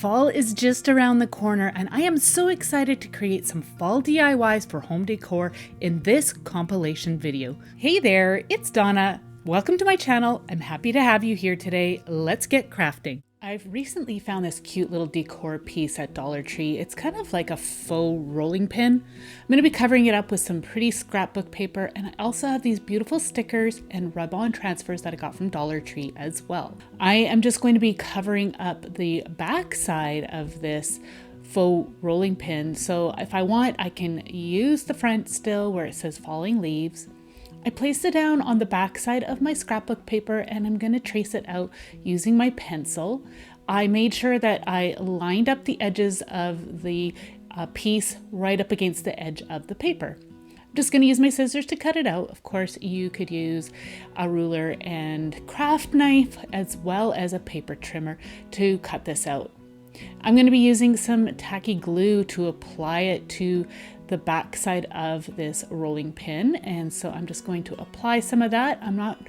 Fall is just around the corner and I am so excited to create some fall DIYs for home decor in this compilation video. Hey there, it's Donna. Welcome to my channel. I'm happy to have you here today. Let's get crafting. I've recently found this cute little decor piece at Dollar Tree. It's kind of like a faux rolling pin. I'm going to be covering it up with some pretty scrapbook paper, and I also have these beautiful stickers and rub-on transfers that I got from Dollar Tree as well. I am just going to be covering up the back side of this faux rolling pin. So if I want, I can use the front still where it says falling leaves. I placed it down on the back side of my scrapbook paper and I'm going to trace it out using my pencil. I made sure that I lined up the edges of the piece right up against the edge of the paper. I'm just going to use my scissors to cut it out. Of course, you could use a ruler and craft knife as well as a paper trimmer to cut this out. I'm going to be using some tacky glue to apply it to the back side of this rolling pin, and so I'm just going to apply some of that. I'm not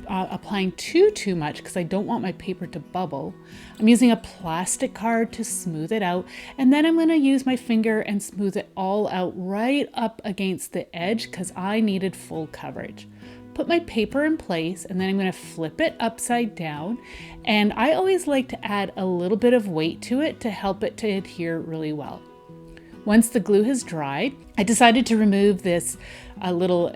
applying too much because I don't want my paper to bubble. I'm using a plastic card to smooth it out, and then I'm going to use my finger and smooth it all out right up against the edge because I needed full coverage. Put my paper in place, and then I'm going to flip it upside down, and I always like to add a little bit of weight to it to help it to adhere really well. Once the glue has dried, I decided to remove this little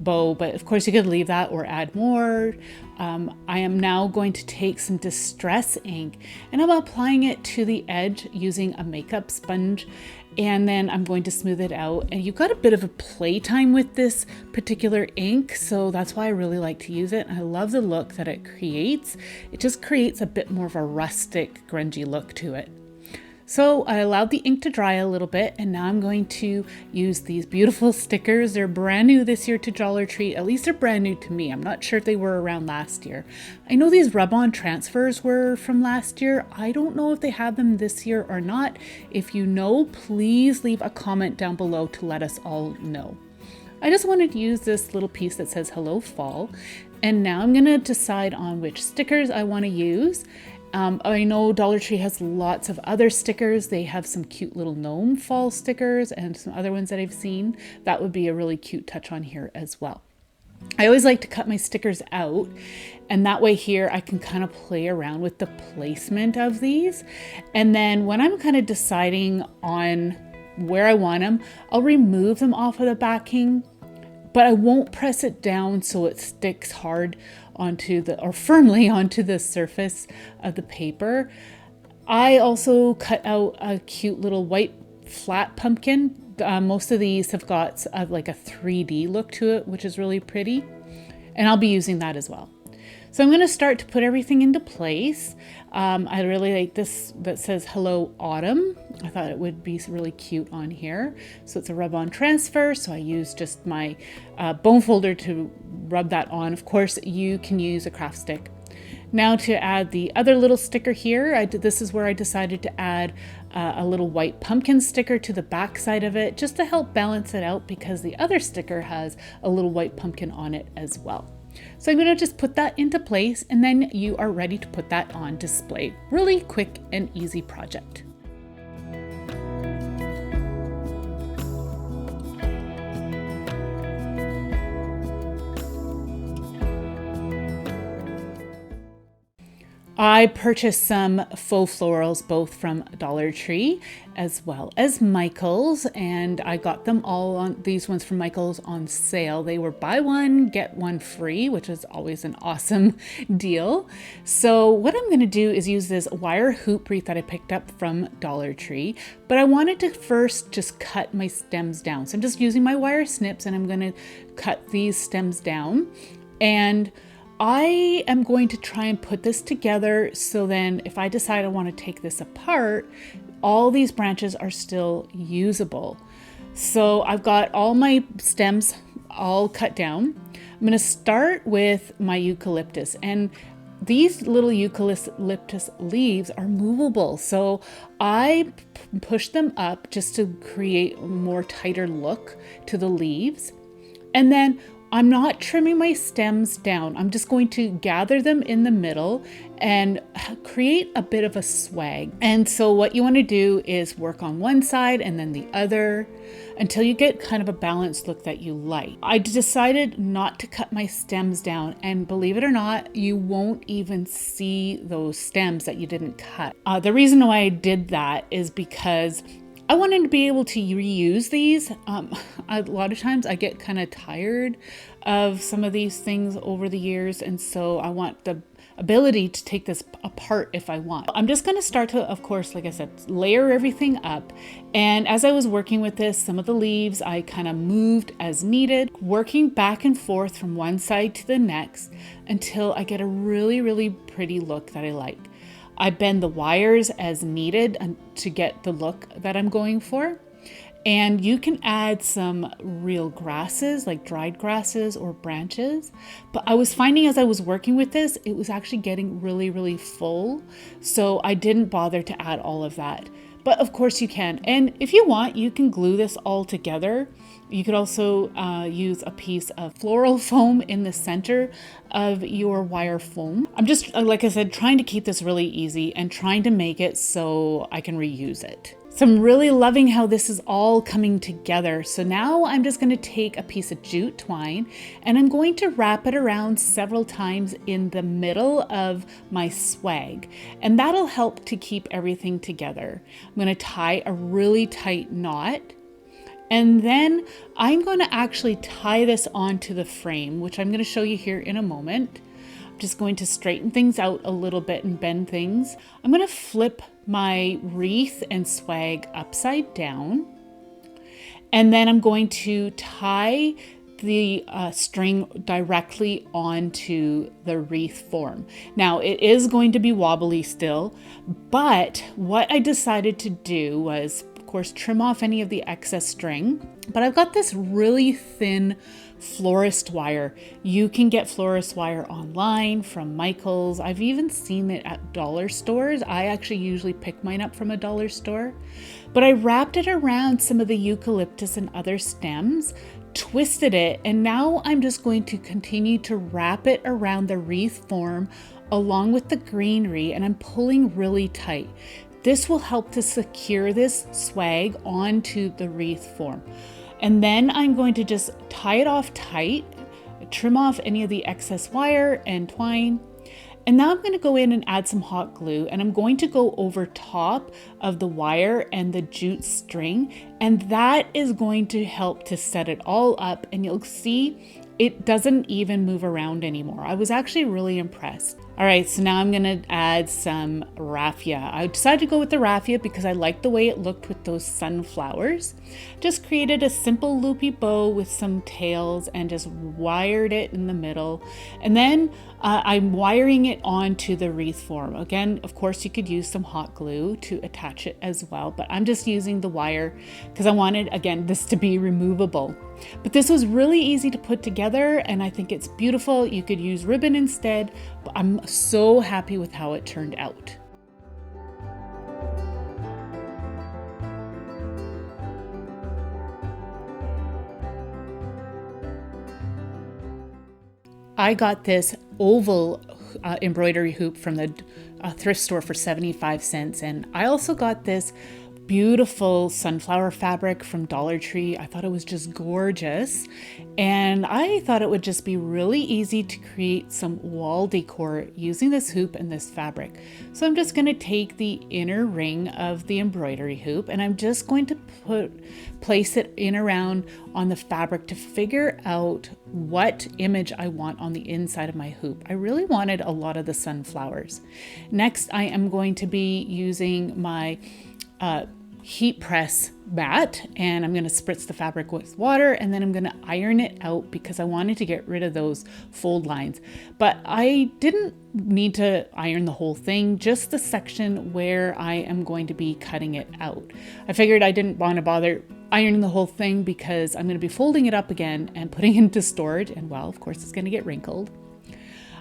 bow, but of course you could leave that or add more. I am now going to take some distress ink and I'm applying it to the edge using a makeup sponge, and then I'm going to smooth it out. And you've got a bit of a playtime with this particular ink, so that's why I really like to use it. And I love the look that it creates. It just creates a bit more of a rustic, grungy look to it. So I allowed the ink to dry a little bit, and now I'm going to use these beautiful stickers. They're brand new this year to Dollar Tree. At least they're brand new to me. I'm not sure if they were around last year. I know these rub-on transfers were from last year. I don't know if they have them this year or not. If you know, please leave a comment down below to let us all know. I just wanted to use this little piece that says Hello Fall, and now I'm going to decide on which stickers I want to use. I know Dollar Tree has lots of other stickers. They have some cute little gnome fall stickers and some other ones that I've seen. That would be a really cute touch on here as well. I always like to cut my stickers out, and that way here I can kind of play around with the placement of these. And then when I'm kind of deciding on where I want them, I'll remove them off of the backing, but I won't press it down so it sticks hard onto firmly onto the surface of the paper. I also cut out a cute little white flat pumpkin. Most of these have got like a 3D look to it, which is really pretty. And I'll be using that as well. So I'm going to start to put everything into place. I really like this that says Hello Autumn. I thought it would be really cute on here. So it's a rub-on transfer. So I used just my bone folder to rub that on. Of course, you can use a craft stick. Now to add the other little sticker here, this is where I decided to add a little white pumpkin sticker to the back side of it, just to help balance it out because the other sticker has a little white pumpkin on it as well. So I'm going to just put that into place, and then you are ready to put that on display. Really quick and easy project. I purchased some faux florals both from Dollar Tree as well as Michael's, and I got them all on these ones from Michael's on sale. They were buy one, get one free, which is always an awesome deal. So what I'm going to do is use this wire hoop wreath that I picked up from Dollar Tree, but I wanted to first just cut my stems down. So I'm just using my wire snips and I'm going to cut these stems down, and I am going to try and put this together so then if I decide I want to take this apart, all these branches are still usable. So I've got all my stems all cut down. I'm going to start with my eucalyptus, and these little eucalyptus leaves are movable. So I push them up just to create a more tighter look to the leaves. And then I'm not trimming my stems down. I'm just going to gather them in the middle and create a bit of a swag. And so what you want to do is work on one side and then the other until you get kind of a balanced look that you like. I decided not to cut my stems down, and believe it or not, you won't even see those stems that you didn't cut. The reason why I did that is because I wanted to be able to reuse these. A lot of times I get kind of tired of some of these things over the years, and so I want the ability to take this apart if I want. I'm just going to start to, of course, like I said, layer everything up. And as I was working with this, some of the leaves I kind of moved as needed, working back and forth from one side to the next until I get a really, really pretty look that I like. I bend the wires as needed to get the look that I'm going for. And you can add some real grasses, like dried grasses or branches. But I was finding as I was working with this, it was actually getting really, really full. So I didn't bother to add all of that. But of course you can. And if you want, you can glue this all together. You could also use a piece of floral foam in the center of your wire foam. I'm just, like I said, trying to keep this really easy and trying to make it so I can reuse it. So I'm really loving how this is all coming together. So now I'm just going to take a piece of jute twine and I'm going to wrap it around several times in the middle of my swag. And that'll help to keep everything together. I'm going to tie a really tight knot. And then I'm going to actually tie this onto the frame, which I'm going to show you here in a moment. I'm just going to straighten things out a little bit and bend things. I'm going to flip my wreath and swag upside down. And then I'm going to tie the string directly onto the wreath form. Now it is going to be wobbly still, but what I decided to do was, of course, trim off any of the excess string. But I've got this really thin florist wire. You can get florist wire online from Michael's. I've even seen it at dollar stores. I actually usually pick mine up from a dollar store. But I wrapped it around some of the eucalyptus and other stems, twisted it, and now I'm just going to continue to wrap it around the wreath form along with the greenery, and I'm pulling really tight. This will help to secure this swag onto the wreath form. And then I'm going to just tie it off tight, trim off any of the excess wire and twine. And now I'm going to go in and add some hot glue, and I'm going to go over top of the wire and the jute string, and that is going to help to set it all up, and you'll see it doesn't even move around anymore. I was actually really impressed. All right, so now I'm gonna add some raffia. I decided to go with the raffia because I liked the way it looked with those sunflowers. Just created a simple loopy bow with some tails and just wired it in the middle. And then I'm wiring it onto the wreath form. Again, of course, you could use some hot glue to attach it as well, but I'm just using the wire because I wanted, again, this to be removable. But this was really easy to put together, and I think it's beautiful. You could use ribbon instead, but I'm so happy with how it turned out. I got this oval embroidery hoop from the thrift store for 75 cents, and I also got this beautiful sunflower fabric from Dollar Tree. I thought it was just gorgeous, and I thought it would just be really easy to create some wall decor using this hoop and this fabric. So I'm just going to take the inner ring of the embroidery hoop, and I'm just going to place it in around on the fabric to figure out what image I want on the inside of my hoop. I really wanted a lot of the sunflowers. Next, I am going to be using my heat press mat, and I'm going to spritz the fabric with water, and then I'm going to iron it out because I wanted to get rid of those fold lines. But I didn't need to iron the whole thing, just the section where I am going to be cutting it out. I figured I didn't want to bother ironing the whole thing because I'm going to be folding it up again and putting it into storage, and well, of course, it's going to get wrinkled.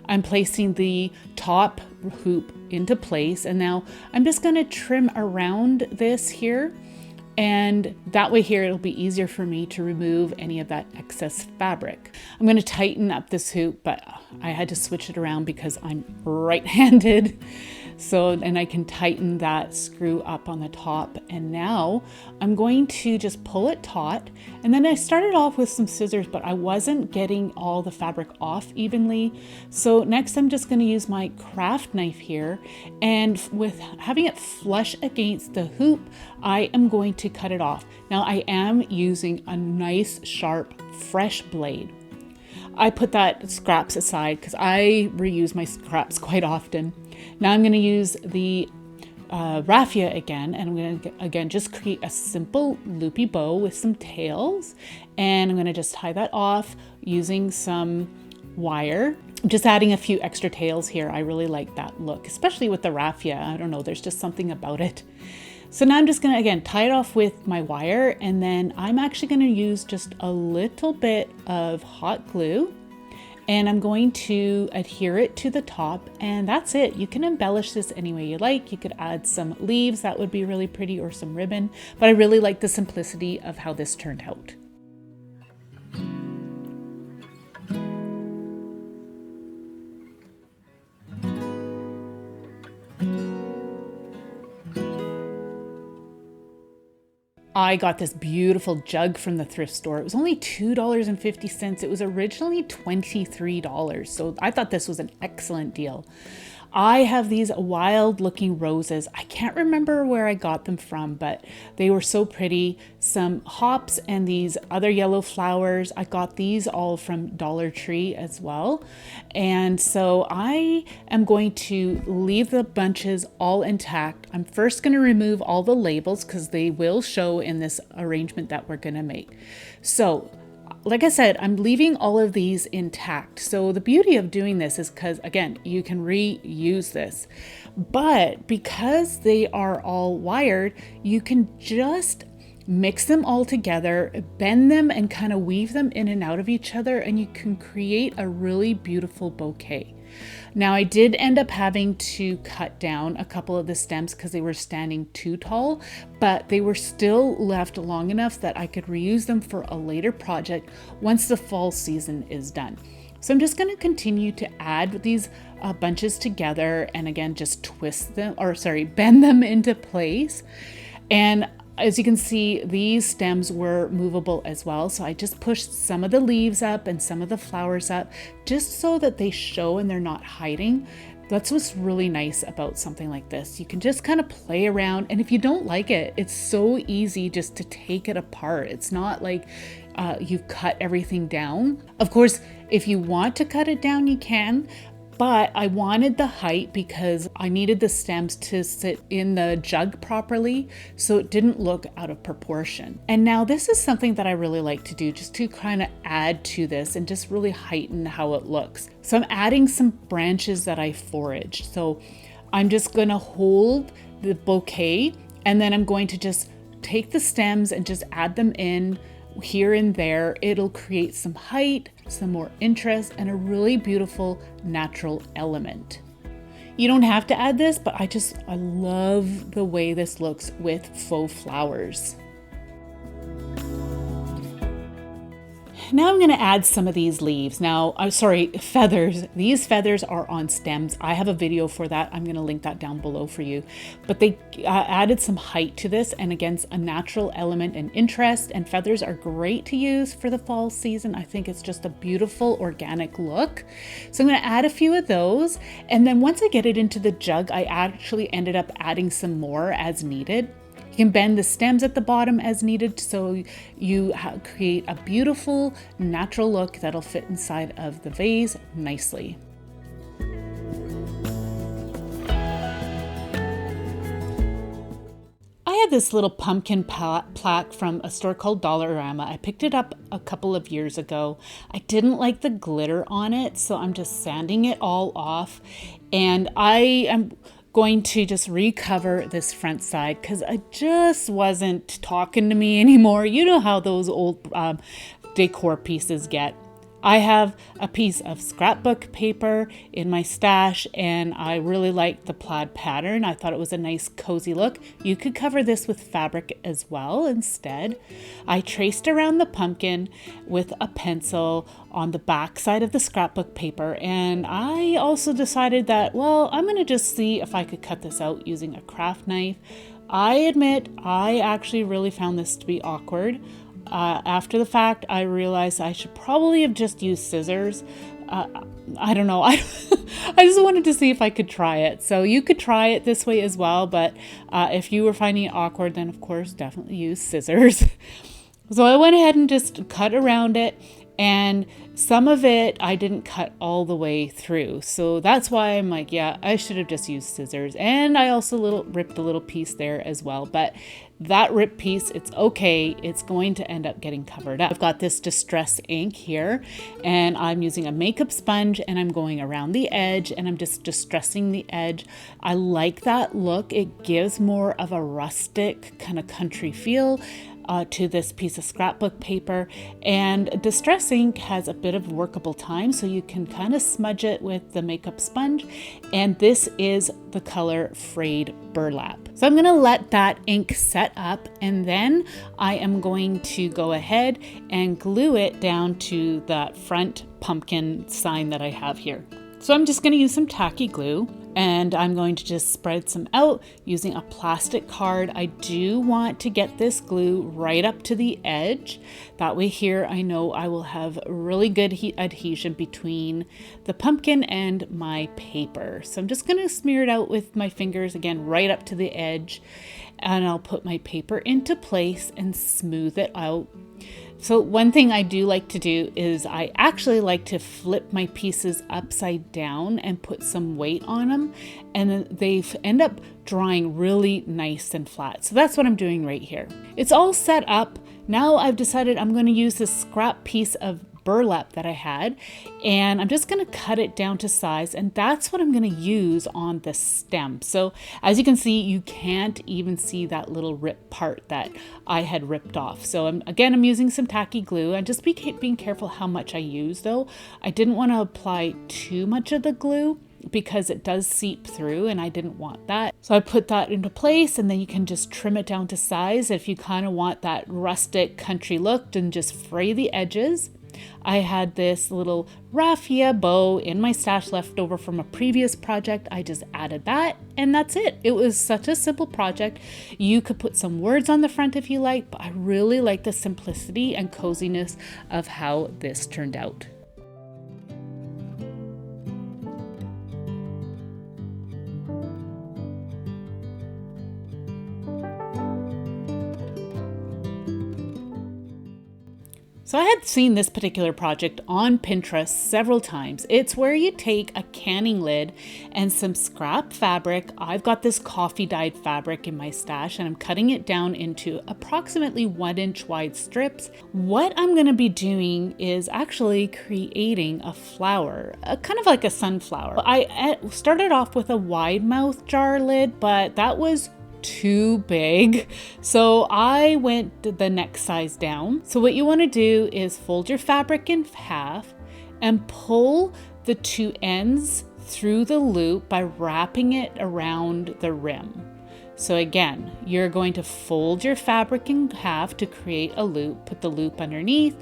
I'm placing the top hoop into place, and now I'm just going to trim around this here And that way here, it'll be easier for me to remove any of that excess fabric. I'm going to tighten up this hoop, but I had to switch it around because I'm right-handed. So, and I can tighten that screw up on the top. And now I'm going to just pull it taut. And then I started off with some scissors, but I wasn't getting all the fabric off evenly. So next I'm just going to use my craft knife here. And with having it flush against the hoop, I am going to cut it off. Now I am using a nice, sharp, fresh blade. I put that scraps aside because I reuse my scraps quite often. Now I'm going to use the raffia again, and I'm going to again just create a simple loopy bow with some tails, and I'm going to just tie that off using some wire. I'm just adding a few extra tails here. I really like that look, especially with the raffia. I don't know, there's just something about it. So now I'm just going to again tie it off with my wire, and then I'm actually going to use just a little bit of hot glue. And I'm going to adhere it to the top, and that's it. You can embellish this any way you like. You could add some leaves, that would be really pretty, or some ribbon, but I really like the simplicity of how this turned out. I got this beautiful jug from the thrift store. It was only $2.50. It was originally $23. So I thought this was an excellent deal. I have these wild looking roses. I can't remember where I got them from, but they were so pretty. Some hops and these other yellow flowers. I got these all from Dollar Tree as well. And so I am going to leave the bunches all intact. I'm first going to remove all the labels because they will show in this arrangement that we're going to make. So like I said, I'm leaving all of these intact. So the beauty of doing this is because, again, you can reuse this. But because they are all wired, you can just mix them all together, bend them, and kind of weave them in and out of each other, and you can create a really beautiful bouquet. Now, I did end up having to cut down a couple of the stems because they were standing too tall, but they were still left long enough that I could reuse them for a later project once the fall season is done. So I'm just going to continue to add these bunches together and again, just bend them into place. And as you can see, these stems were movable as well. So I just pushed some of the leaves up and some of the flowers up just so that they show and they're not hiding. That's what's really nice about something like this. You can just kind of play around, and if you don't like it, it's so easy just to take it apart. It's not like you've cut everything down. Of course, if you want to cut it down, you can. But I wanted the height because I needed the stems to sit in the jug properly so it didn't look out of proportion. And now this is something that I really like to do just to kind of add to this and just really heighten how it looks. So I'm adding some branches that I foraged. So I'm just going to hold the bouquet, and then I'm going to just take the stems and just add them in here and there. It'll create some height, some more interest, and a really beautiful natural element. You don't have to add this, but I love the way this looks with faux flowers. Now I'm going to add some of these leaves. Now, feathers. These feathers are on stems. I have a video for that. I'm going to link that down below for you. But they added some height to this, and again, a natural element and interest. And feathers are great to use for the fall season. I think it's just a beautiful organic look. So I'm going to add a few of those. And then once I get it into the jug, I actually ended up adding some more as needed. You can bend the stems at the bottom as needed, so you create a beautiful natural look that'll fit inside of the vase nicely. I have this little pumpkin plaque from a store called Dollarama. I picked it up a couple of years ago. I didn't like the glitter on it, so I'm just sanding it all off, and I am going to just recover this front side because I just wasn't talking to me anymore. You know how those old decor pieces get. I have a piece of scrapbook paper in my stash, and I really liked the plaid pattern. I thought it was a nice cozy look. You could cover this with fabric as well instead. I traced around the pumpkin with a pencil on the back side of the scrapbook paper, and I also decided that, well, I'm going to just see if I could cut this out using a craft knife. I admit I actually really found this to be awkward. After the fact, I realized I should probably have just used scissors. I don't know. I just wanted to see if I could try it. So you could try it this way as well, but if you were finding it awkward, then of course definitely use scissors. So I went ahead and just cut around it, and some of it I didn't cut all the way through. So that's why I'm like, yeah, I should have just used scissors. And I also ripped a little piece there as well. But that ripped piece, it's okay. It's going to end up getting covered up. I've got this distress ink here, and I'm using a makeup sponge, and I'm going around the edge, and I'm just distressing the edge. I like that look. It gives more of a rustic kind of country feel to this piece of scrapbook paper, and distress ink has a bit of workable time, so you can kind of smudge it with the makeup sponge. And this is the color Frayed Burlap. So I'm going to let that ink set up, and then I am going to go ahead and glue it down to that front pumpkin sign that I have here. So I'm just going to use some tacky glue, and I'm going to just spread some out using a plastic card. I do want to get this glue right up to the edge. That way here I know I will have really good adhesion between the pumpkin and my paper. So I'm just going to smear it out with my fingers again right up to the edge, and I'll put my paper into place and smooth it out. So one thing I do like to do is I actually like to flip my pieces upside down and put some weight on them, and then they end up drying really nice and flat. So that's what I'm doing right here. It's all set up. Now I've decided I'm going to use this scrap piece of burlap that I had, and I'm just going to cut it down to size, and that's what I'm going to use on the stem. So as you can see, you can't even see that little rip part that I had ripped off. So I'm using some tacky glue, and just being careful how much I use though. I didn't want to apply too much of the glue because it does seep through, and I didn't want that. So I put that into place, and then you can just trim it down to size if you kind of want that rustic country look, and just fray the edges. I had this little raffia bow in my stash left over from a previous project. I just added that, and that's it. It was such a simple project. You could put some words on the front if you like, but I really like the simplicity and coziness of how this turned out. So I had seen this particular project on Pinterest several times. It's where you take a canning lid and some scrap fabric. I've got this coffee dyed fabric in my stash, and I'm cutting it down into approximately 1 inch wide strips. What I'm going to be doing is actually creating a flower, kind of like a sunflower. I started off with a wide mouth jar lid, but that was too big, so I went the next size down. So what you want to do is fold your fabric in half and pull the two ends through the loop by wrapping it around the rim. So again, you're going to fold your fabric in half to create a loop, put the loop underneath,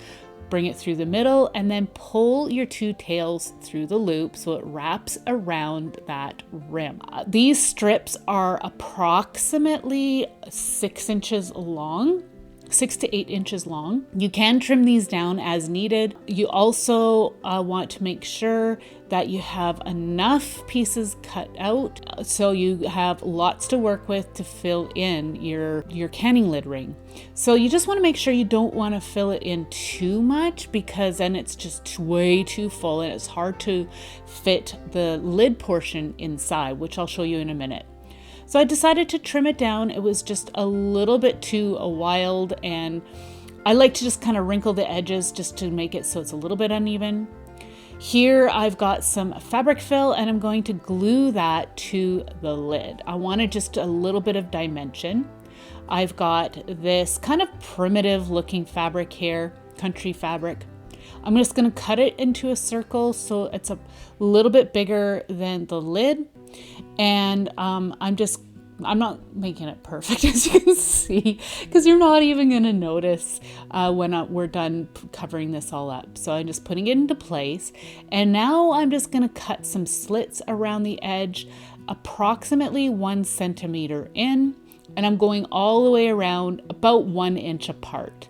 bring it through the middle, and then pull your two tails through the loop so it wraps around that rim. These strips are approximately 6 inches long. 6 to 8 inches long. You can trim these down as needed. You also want to make sure that you have enough pieces cut out so you have lots to work with to fill in your canning lid ring. So you just want to make sure you don't want to fill it in too much, because then it's just way too full and it's hard to fit the lid portion inside, which I'll show you in a minute. So I decided to trim it down. It was just a little bit too wild, and I like to just kind of wrinkle the edges just to make it so it's a little bit uneven. Here I've got some fabric fill, and I'm going to glue that to the lid. I wanted just a little bit of dimension. I've got this kind of primitive looking fabric here, country fabric. I'm just going to cut it into a circle so it's a little bit bigger than the lid. And I'm not making it perfect, as you can see, because you're not even going to notice when we're done covering this all up. So I'm just putting it into place. And now I'm just going to cut some slits around the edge, approximately 1 centimeter in. And I'm going all the way around about 1 inch apart.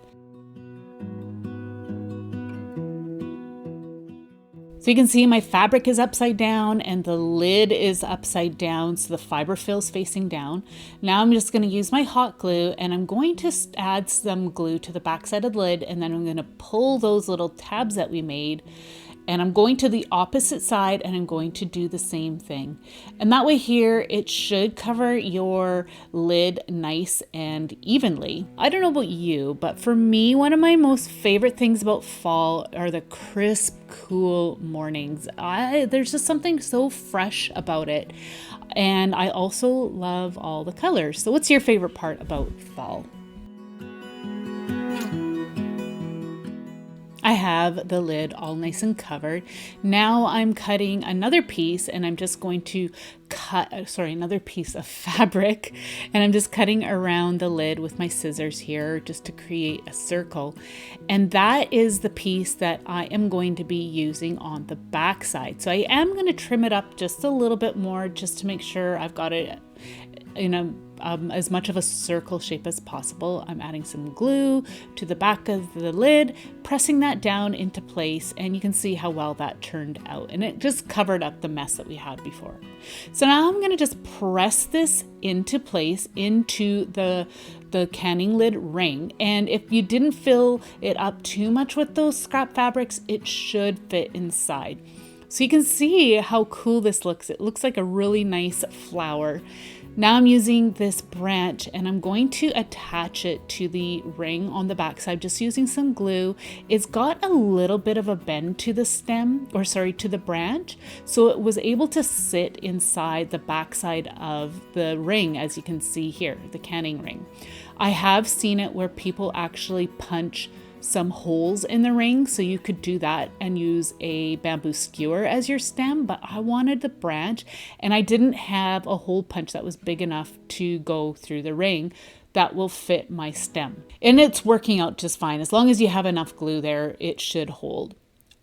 So you can see my fabric is upside down and the lid is upside down, so the fiber fill's facing down. Now I'm just going to use my hot glue and I'm going to add some glue to the back side of the lid, and then I'm going to pull those little tabs that we made, and I'm going to the opposite side and I'm going to do the same thing. And that way here, it should cover your lid nice and evenly. I don't know about you, but for me, one of my most favorite things about fall are the crisp, cool mornings. There's just something so fresh about it. And I also love all the colors. So what's your favorite part about fall? I have the lid all nice and covered. Now I'm cutting another piece, and I'm just going to cut, another piece of fabric, and I'm just cutting around the lid with my scissors here just to create a circle. And that is the piece that I am going to be using on the back side. So I am going to trim it up just a little bit more just to make sure I've got it in as much of a circle shape as possible. I'm adding some glue to the back of the lid, pressing that down into place, and you can see how well that turned out. And it just covered up the mess that we had before. So now I'm going to just press this into place into the canning lid ring. And if you didn't fill it up too much with those scrap fabrics, it should fit inside. So you can see how cool this looks. It looks like a really nice flower. Now I'm using this branch and I'm going to attach it to the ring on the back side, just using some glue. It's got a little bit of a bend to the stem, to the branch. So it was able to sit inside the back side of the ring, as you can see here, the canning ring. I have seen it where people actually punch some holes in the ring, so you could do that and use a bamboo skewer as your stem, but I wanted the branch and I didn't have a hole punch that was big enough to go through the ring that will fit my stem. And it's working out just fine. As long as you have enough glue there, it should hold.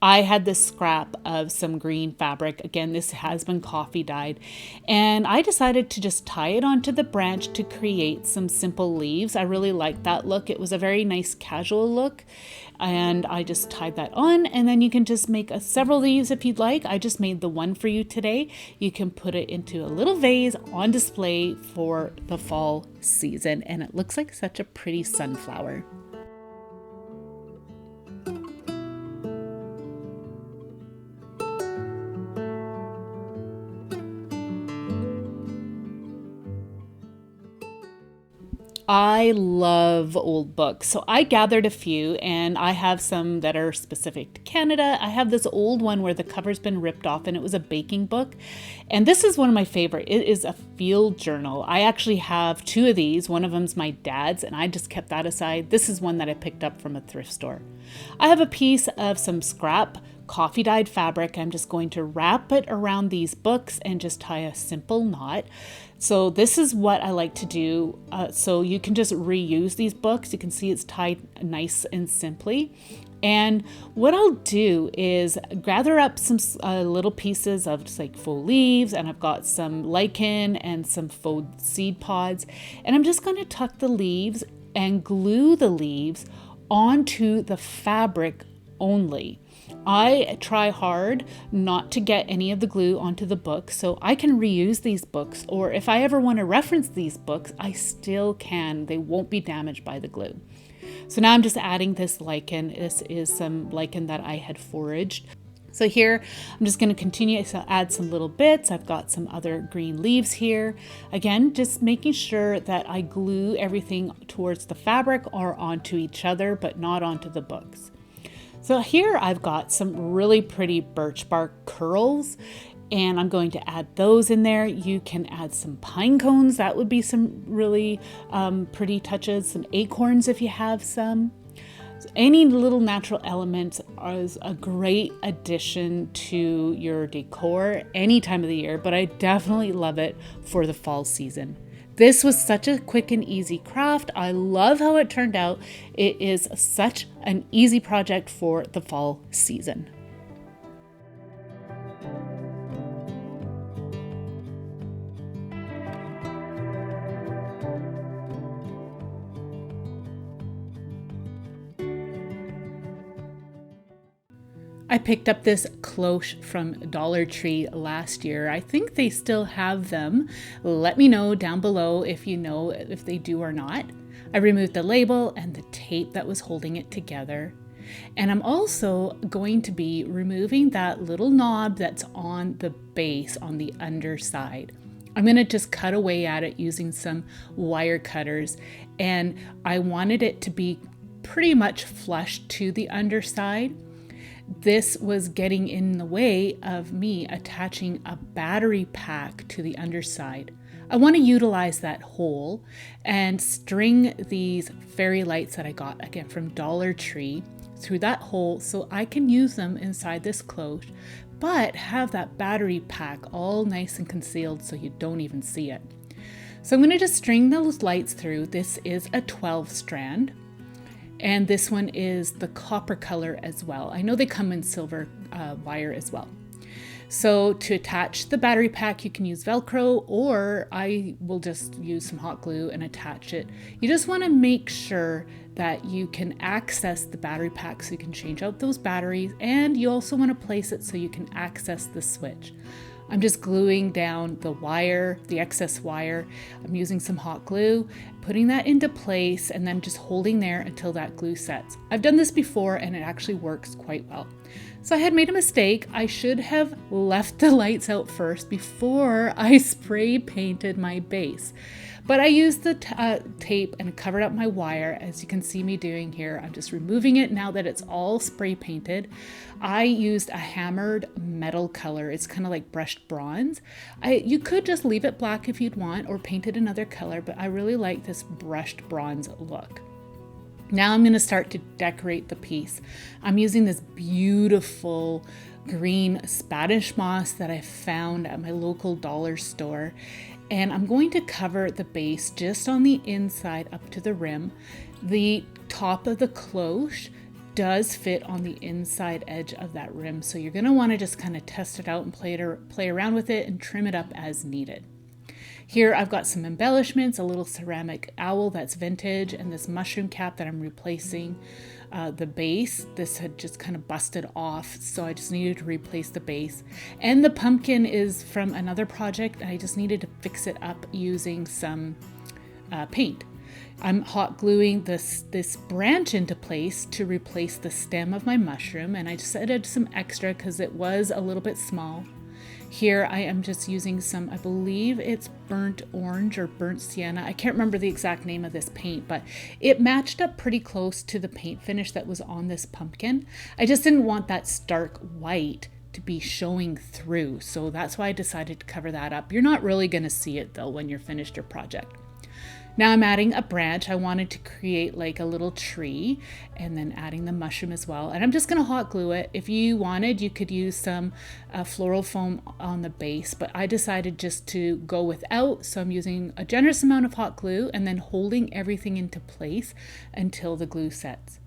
I had this scrap of some green fabric. Again, this has been coffee dyed. And I decided to just tie it onto the branch to create some simple leaves. I really liked that look. It was a very nice casual look. And I just tied that on, and then you can just make several leaves if you'd like. I just made the one for you today. You can put it into a little vase on display for the fall season. And it looks like such a pretty sunflower. I love old books, so I gathered a few, and I have some that are specific to Canada. I have this old one where the cover's been ripped off, and it was a baking book, and this is one of my favorite. It is a field journal. I actually have two of these. One of them's my dad's, and I just kept that aside. This is one that I picked up from a thrift store. I have a piece of some scrap coffee dyed fabric. I'm just going to wrap it around these books and just tie a simple knot. So this is what I like to do. So you can just reuse these books. You can see it's tied nice and simply. And what I'll do is gather up some little pieces of just like faux leaves, and I've got some lichen and some faux seed pods. And I'm just going to tuck the leaves and glue the leaves onto the fabric only. I try hard not to get any of the glue onto the book so I can reuse these books, or if I ever want to reference these books, I still can. They won't be damaged by the glue. So now I'm just adding this lichen. This is some lichen that I had foraged. So here, I'm just going to continue to add some little bits. I've got some other green leaves here. Again, just making sure that I glue everything towards the fabric or onto each other, but not onto the books. So here I've got some really pretty birch bark curls, and I'm going to add those in there. You can add some pine cones. That would be some really pretty touches. Some acorns if you have some. So any little natural elements is a great addition to your decor any time of the year, but I definitely love it for the fall season. This was such a quick and easy craft. I love how it turned out. It is such an easy project for the fall season. I picked up this cloche from Dollar Tree last year. I think they still have them. Let me know down below if you know if they do or not. I removed the label and the tape that was holding it together. And I'm also going to be removing that little knob that's on the base on the underside. I'm going to just cut away at it using some wire cutters, and I wanted it to be pretty much flush to the underside. This was getting in the way of me attaching a battery pack to the underside. I want to utilize that hole and string these fairy lights that I got again from Dollar Tree through that hole so I can use them inside this cloche, but have that battery pack all nice and concealed so you don't even see it. So I'm going to just string those lights through. This is a 12 strand. And this one is the copper color as well. I know they come in silver wire as well. So to attach the battery pack, you can use Velcro, or I will just use some hot glue and attach it. You just want to make sure that you can access the battery pack so you can change out those batteries, and you also want to place it so you can access the switch. I'm just gluing down the wire, the excess wire. I'm using some hot glue, putting that into place, and then just holding there until that glue sets. I've done this before and it actually works quite well. So I had made a mistake. I should have left the lights out first before I spray painted my base. But I used the tape and covered up my wire, as you can see me doing here. I'm just removing it now that it's all spray painted. I used a hammered metal color. It's kind of like brushed bronze. You could just leave it black if you'd want, or paint it another color, but I really like this brushed bronze look. Now I'm going to start to decorate the piece. I'm using this beautiful green Spanish moss that I found at my local dollar store. And I'm going to cover the base just on the inside up to the rim. The top of the cloche does fit on the inside edge of that rim. So you're going to want to just kind of test it out and play around with it and trim it up as needed. Here I've got some embellishments, a little ceramic owl that's vintage, and this mushroom cap that I'm replacing the base. This had just kind of busted off, so I just needed to replace the base. And the pumpkin is from another project. I just needed to fix it up using some paint. I'm hot gluing this branch into place to replace the stem of my mushroom, and I just added some extra because it was a little bit small. Here I am just using some, I believe it's burnt orange or burnt sienna. I can't remember the exact name of this paint, but it matched up pretty close to the paint finish that was on this pumpkin. I just didn't want that stark white to be showing through, so that's why I decided to cover that up. You're not really going to see it though when you're finished your project. Now I'm adding a branch. I wanted to create like a little tree, and then adding the mushroom as well. And I'm just going to hot glue it. If you wanted, you could use some floral foam on the base, but I decided just to go without. So I'm using a generous amount of hot glue and then holding everything into place until the glue sets.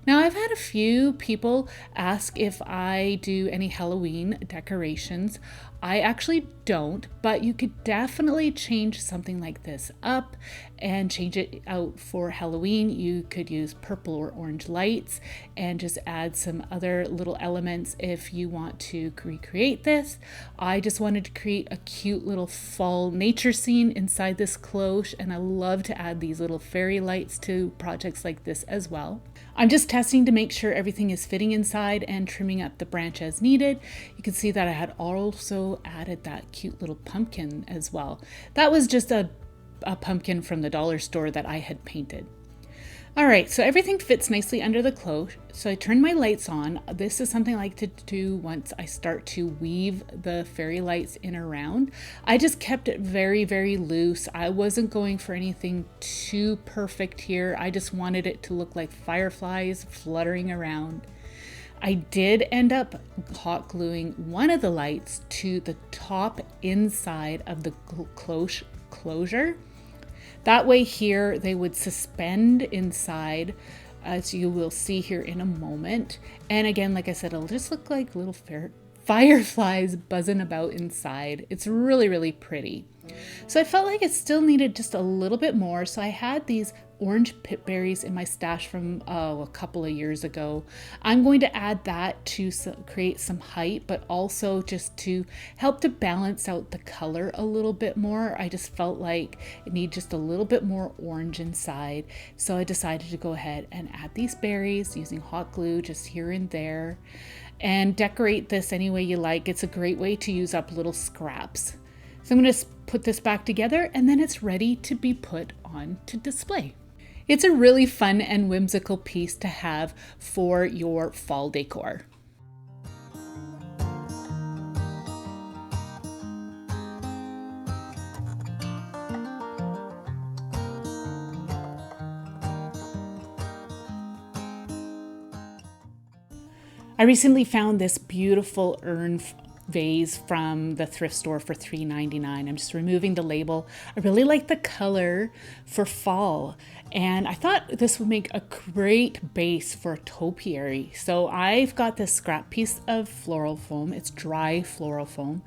Now I've had a few people ask if I do any Halloween decorations. I actually don't, but you could definitely change something like this up and change it out for Halloween. You could use purple or orange lights and just add some other little elements if you want to recreate this. I just wanted to create a cute little fall nature scene inside this cloche, and I love to add these little fairy lights to projects like this as well. I'm just testing to make sure everything is fitting inside and trimming up the branch as needed. You can see that I had also added that cute little pumpkin as well. That was just a pumpkin from the dollar store that I had painted. All right, so everything fits nicely under the cloche. So I turned my lights on. This is something I like to do once I start to weave the fairy lights in around. I just kept it very, very loose. I wasn't going for anything too perfect here. I just wanted it to look like fireflies fluttering around. I did end up hot gluing one of the lights to the top inside of the cloche closure. That way here they would suspend inside, as you will see here in a moment. And again, like I said, it'll just look like little fireflies buzzing about inside. It's really, really pretty. So I felt like it still needed just a little bit more. So I had these orange pip berries in my stash from a couple of years ago. I'm going to add that to create some height, but also just to help to balance out the color a little bit more. I just felt like it needed just a little bit more orange inside. So I decided to go ahead and add these berries using hot glue just here and there, and decorate this any way you like. It's a great way to use up little scraps. So I'm going to put this back together, and then it's ready to be put on to display. It's a really fun and whimsical piece to have for your fall decor. I recently found this beautiful urn vase from the thrift store for $3.99. I'm just removing the label. I really like the color for fall, and I thought this would make a great base for a topiary. So I've got this scrap piece of floral foam. It's dry floral foam.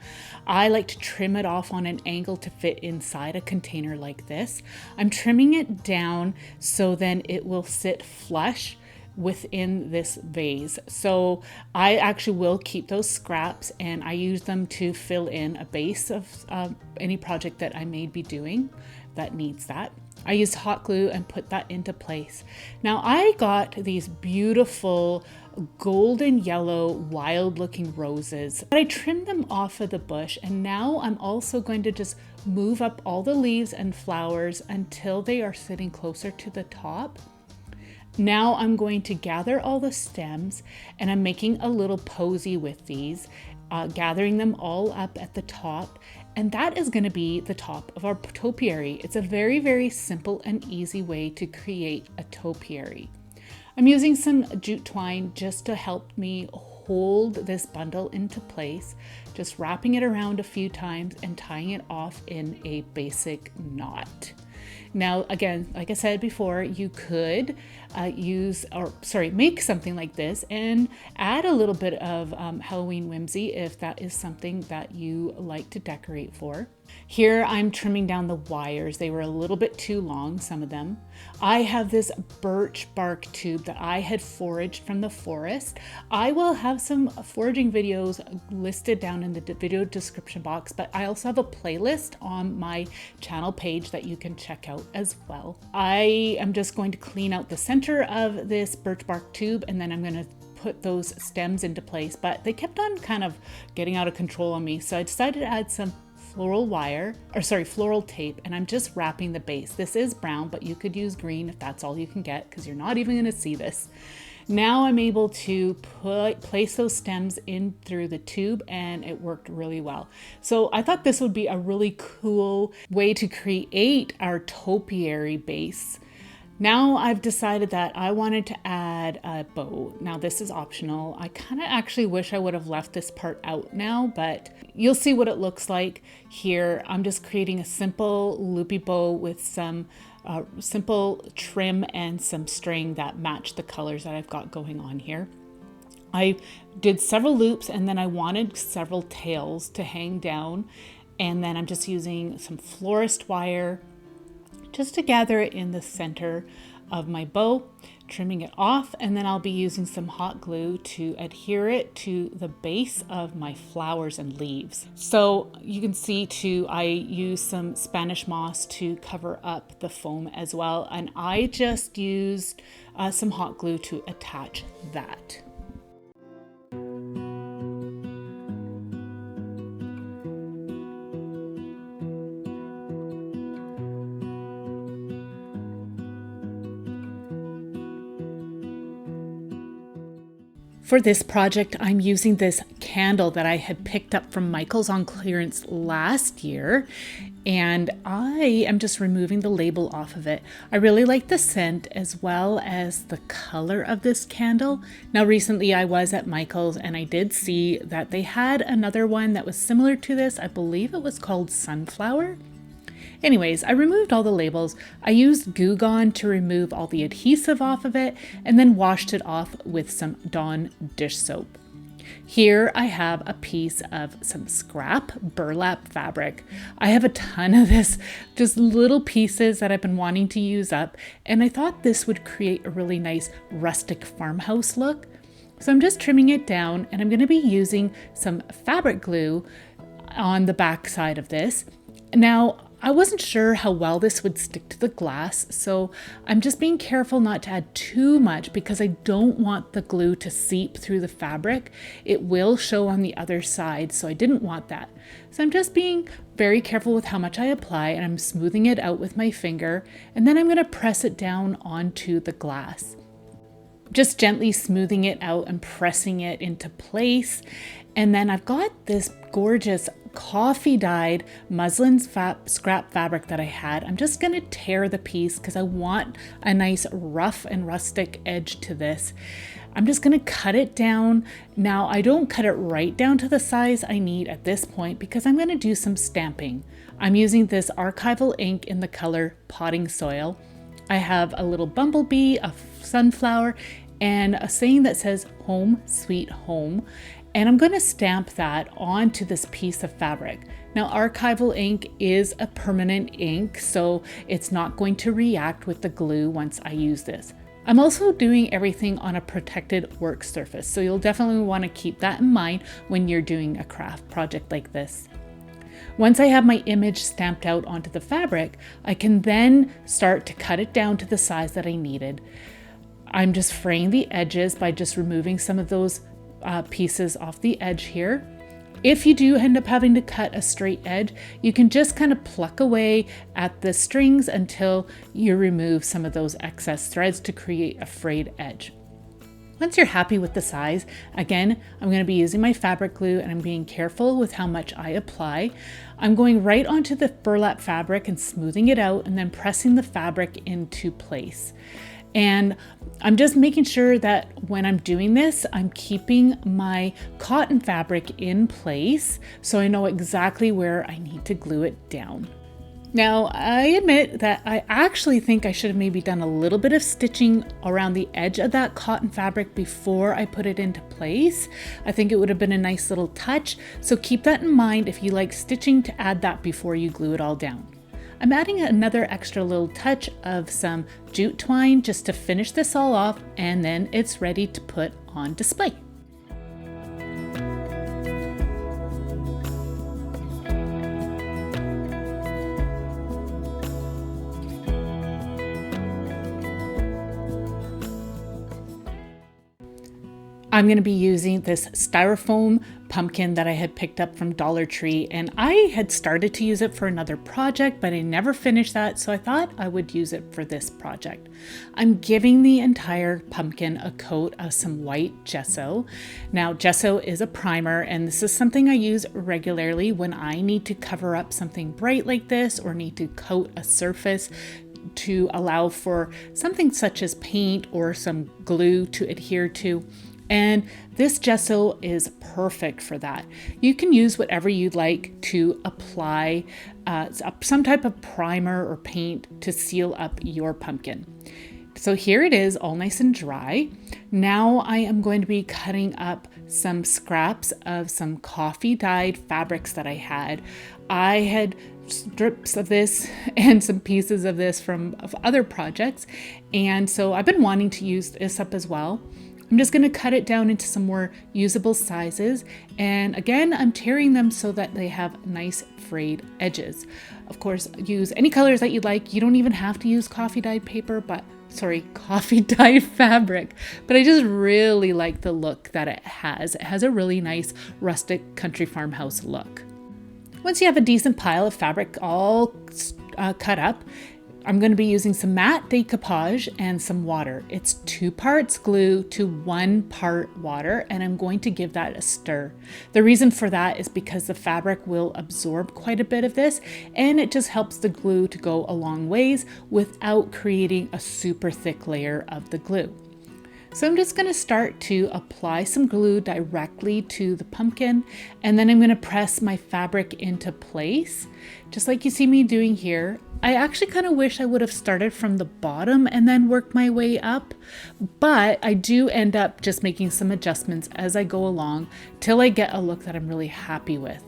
I like to trim it off on an angle to fit inside a container like this. I'm trimming it down so then it will sit flush within this vase. So I actually will keep those scraps, and I use them to fill in a base of any project that I may be doing that needs that. I used hot glue and put that into place. Now I got these beautiful golden yellow wild looking roses, but I trimmed them off of the bush, and now I'm also going to just move up all the leaves and flowers until they are sitting closer to the top. Now I'm going to gather all the stems, and I'm making a little posy with these, gathering them all up at the top, and that is going to be the top of our topiary. It's a very, very simple and easy way to create a topiary. I'm using some jute twine just to help me hold this bundle into place, just wrapping it around a few times and tying it off in a basic knot. Now, again, like I said before, you could make something like this and add a little bit of Halloween whimsy if that is something that you like to decorate for. Here I'm trimming down the wires. They were a little bit too long, some of them. I have this birch bark tube that I had foraged from the forest. I will have some foraging videos listed down in the video description box, but I also have a playlist on my channel page that you can check out as well. I am just going to clean out the center of this birch bark tube, and then I'm going to put those stems into place, but they kept on kind of getting out of control on me. So I decided to add some floral tape, and I'm just wrapping the base. This is brown, but you could use green if that's all you can get, because you're not even going to see this. Now I'm able to place those stems in through the tube, and it worked really well. So I thought this would be a really cool way to create our topiary base. Now I've decided that I wanted to add a bow. Now this is optional. I kind of actually wish I would have left this part out now, but you'll see what it looks like here. I'm just creating a simple loopy bow with some simple trim and some string that match the colors that I've got going on here. I did several loops, and then I wanted several tails to hang down, and then I'm just using some florist wire just to gather it in the center of my bow, trimming it off, and then I'll be using some hot glue to adhere it to the base of my flowers and leaves. So you can see too, I use some Spanish moss to cover up the foam as well, and I just used some hot glue to attach that. For this project, I'm using this candle that I had picked up from Michael's on clearance last year, and I am just removing the label off of it. I really like the scent as well as the color of this candle. Now recently I was at Michael's and I did see that they had another one that was similar to this. I believe it was called Sunflower. Anyways, I removed all the labels. I used Goo Gone to remove all the adhesive off of it and then washed it off with some Dawn dish soap. Here I have a piece of some scrap burlap fabric. I have a ton of this, just little pieces that I've been wanting to use up, and I thought this would create a really nice rustic farmhouse look. So I'm just trimming it down, and I'm going to be using some fabric glue on the back side of this. Now, I wasn't sure how well this would stick to the glass, so I'm just being careful not to add too much because I don't want the glue to seep through the fabric. It will show on the other side, so I didn't want that. So I'm just being very careful with how much I apply, and I'm smoothing it out with my finger, and then I'm going to press it down onto the glass. Just gently smoothing it out and pressing it into place. And then I've got this gorgeous coffee dyed muslin scrap fabric that I had. I'm just going to tear the piece because I want a nice rough and rustic edge to this. I'm just going to cut it down. Now I don't cut it right down to the size I need at this point because I'm going to do some stamping. I'm using this archival ink in the color Potting Soil. I have a little bumblebee, a sunflower, and a saying that says home sweet home. And I'm going to stamp that onto this piece of fabric. Now, archival ink is a permanent ink, so it's not going to react with the glue once I use this. I'm also doing everything on a protected work surface, so you'll definitely want to keep that in mind when you're doing a craft project like this. Once I have my image stamped out onto the fabric, I can then start to cut it down to the size that I needed. I'm just fraying the edges by just removing some of those pieces off the edge here. If you do end up having to cut a straight edge, you can just kind of pluck away at the strings until you remove some of those excess threads to create a frayed edge. Once you're happy with the size, again, I'm going to be using my fabric glue and I'm being careful with how much I apply. I'm going right onto the burlap fabric and smoothing it out and then pressing the fabric into place. And I'm just making sure that when I'm doing this, I'm keeping my cotton fabric in place so I know exactly where I need to glue it down. Now, I admit that I actually think I should have maybe done a little bit of stitching around the edge of that cotton fabric before I put it into place. I think it would have been a nice little touch, so keep that in mind if you like stitching to add that before you glue it all down. I'm adding another extra little touch of some jute twine just to finish this all off, and then it's ready to put on display. I'm going to be using this styrofoam pumpkin that I had picked up from Dollar Tree, and I had started to use it for another project, but I never finished that, so I thought I would use it for this project. I'm giving the entire pumpkin a coat of some white gesso. Now, gesso is a primer, and this is something I use regularly when I need to cover up something bright like this or need to coat a surface to allow for something such as paint or some glue to adhere to. And this gesso is perfect for that. You can use whatever you'd like to apply some type of primer or paint to seal up your pumpkin. So here it is, all nice and dry. Now I am going to be cutting up some scraps of some coffee dyed fabrics that I had. I had strips of this and some pieces of this from other projects, and so I've been wanting to use this up as well. I'm just going to cut it down into some more usable sizes, and again I'm tearing them so that they have nice frayed edges. Of course, use any colors that you'd like. You don't even have to use coffee dyed fabric, but I just really like the look that it has. It has a really nice rustic country farmhouse look. Once you have a decent pile of fabric all cut up, I'm going to be using some matte decoupage and some water. It's 2 parts glue to 1 part water, and I'm going to give that a stir. The reason for that is because the fabric will absorb quite a bit of this, and it just helps the glue to go a long ways without creating a super thick layer of the glue. So I'm just going to start to apply some glue directly to the pumpkin, and then I'm going to press my fabric into place, just like you see me doing here. I actually kind of wish I would have started from the bottom and then worked my way up, but I do end up just making some adjustments as I go along till I get a look that I'm really happy with.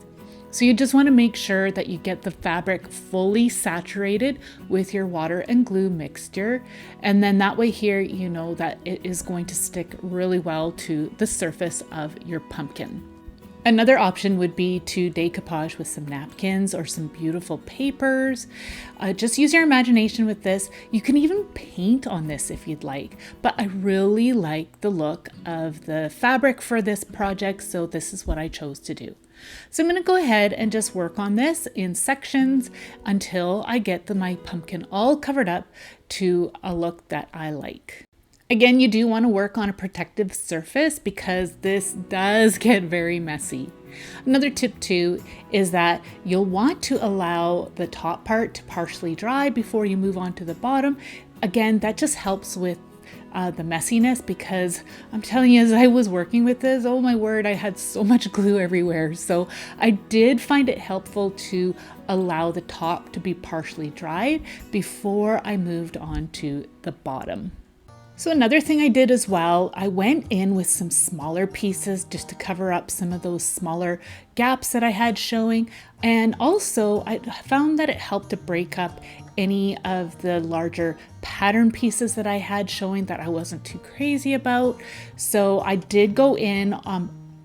So you just want to make sure that you get the fabric fully saturated with your water and glue mixture. And then that way here, you know that it is going to stick really well to the surface of your pumpkin. Another option would be to decoupage with some napkins or some beautiful papers. Just use your imagination with this. You can even paint on this if you'd like, but I really like the look of the fabric for this project, so this is what I chose to do. So I'm going to go ahead and just work on this in sections until I get my pumpkin all covered up to a look that I like. Again, you do want to work on a protective surface because this does get very messy. Another tip too is that you'll want to allow the top part to partially dry before you move on to the bottom. Again, that just helps with the messiness, because I'm telling you, as I was working with this, oh my word, I had so much glue everywhere. So I did find it helpful to allow the top to be partially dried before I moved on to the bottom. So another thing I did as well, I went in with some smaller pieces just to cover up some of those smaller gaps that I had showing. And also I found that it helped to break up any of the larger pattern pieces that I had showing that I wasn't too crazy about. So I did go in